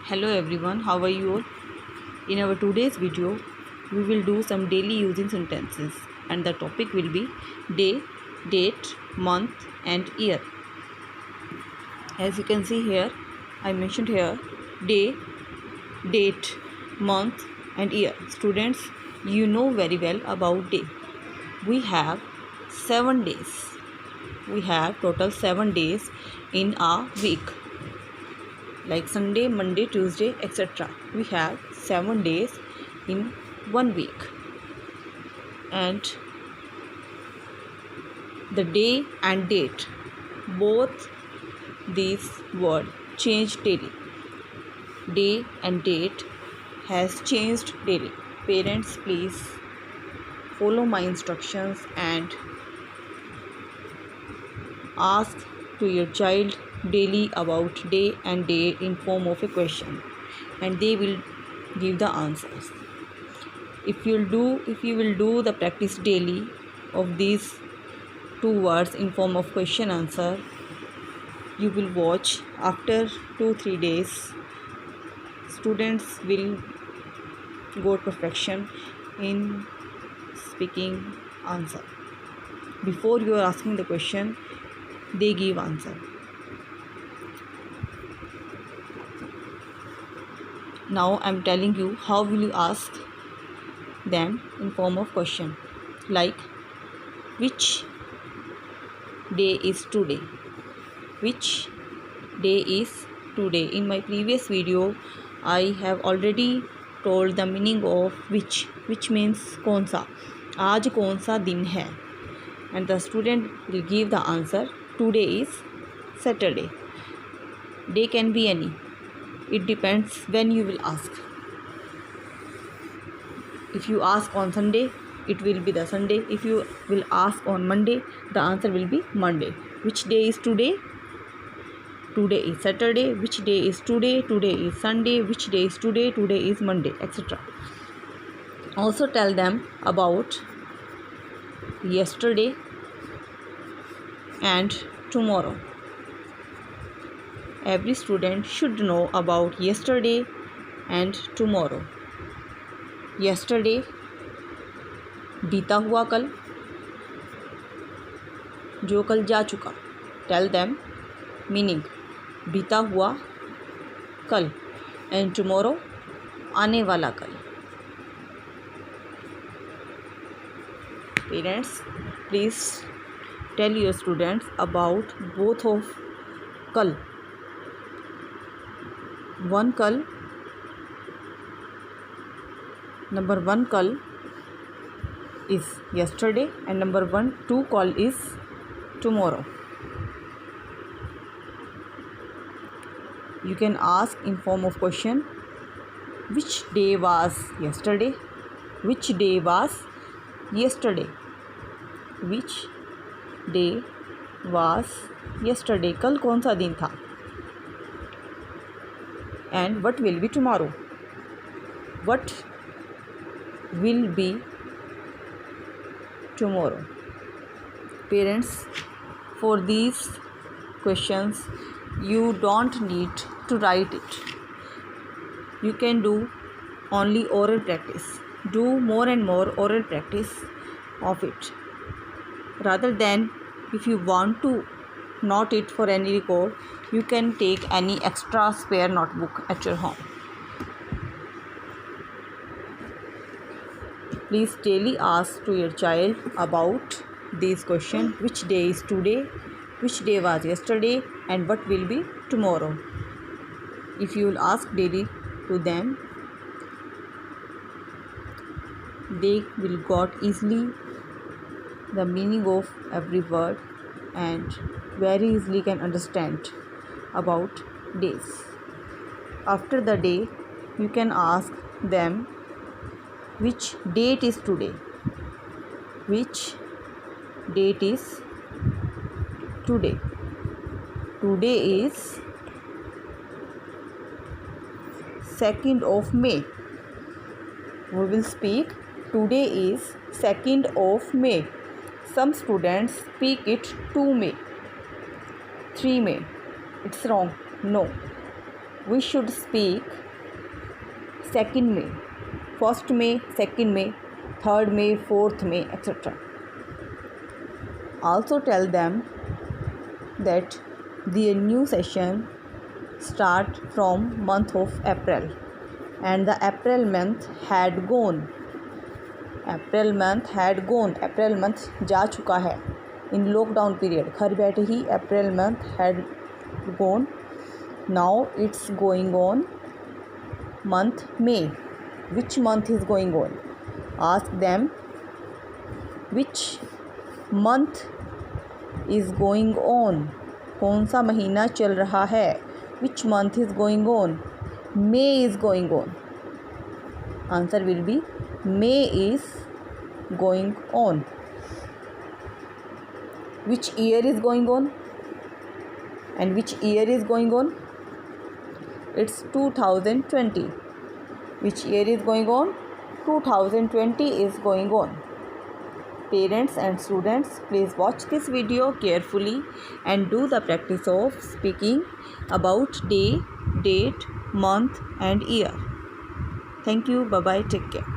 Hello everyone, how are you all? In our today's video, we will do some daily using sentences and the topic will be day, date, month and year. As you can see here, I mentioned here day, date, month and year. Students, you know very well about day. We have 7 days. We have total 7 days in a week. Like Sunday, Monday, Tuesday, etc. We have 7 days in 1 week. And the day and date, both these words change daily. Day and date has changed daily. Parents, please follow my instructions and ask to your child daily about day and date in form of a question, and they will give the answers. If you will do the practice daily of these two words in form of question answer, you will watch after 2-3 days students will go to perfection in speaking answer. Before you are asking the question, they give answer. Now I am telling you how will you ask them in form of question, like which day is today? Which day is today? In my previous video I have already told the meaning of which means कौन सा, आज कौन सा दिन है, and the student will give the answer. Today is Saturday. Day can be any. It depends when you will ask. If you ask on Sunday, it will be the Sunday. If you will ask on Monday, the answer will be Monday. Which day is today? Today is Saturday. Which day is today? Today is Sunday. Which day is today? Today is Monday, etc. Also tell them about yesterday and tomorrow. Every student should know about yesterday and tomorrow. Yesterday, बीता हुआ कल, जो कल जा चुका. Tell them meaning, बीता हुआ कल, and tomorrow, आने वाला कल. Parents, please tell your students about both of कल. One कल, number 1 कल is yesterday and number 2 call is tomorrow. You can ask in form of question, which day was yesterday? Which day was yesterday? Which day was yesterday? कल कौन सा दिन था? And what will be tomorrow? What will be tomorrow? Parents, for these questions you don't need to write it. You can do only oral practice. Do more and more oral practice of it, rather than if you want to note it for any record, you can take any extra spare notebook at your home. Please daily ask to your child about these questions, which day is today, which day was yesterday, and what will be tomorrow. If you will ask daily to them, they will got easily the meaning of every word and very easily can understand about days. After the day, you can ask them, which date is today? Which date is today? Today is 2nd of May. We will speak today is 2nd of May. Some students speak it 2 May, 3 May. It's wrong. No. we should speak 2nd May, 1st May, 2nd May, 3rd May, 4th May, etc. Also tell them that the new session start from month of April and the April month had gone. April month जा चुका है. In lockdown period, घर बैठे ही April month had gone. Now it's going on month May. Which month is going on? Ask them which month is going on. कौन सा महीना चल रहा है? Which month is going on? May is going on. Answer will be May is going on. Which year is going on? And which year is going on? It's 2020. Which year is going on? 2020 is going on. Parents and students, please watch this video carefully and do the practice of speaking about day, date, month and year. Thank you. Bye bye. Take care.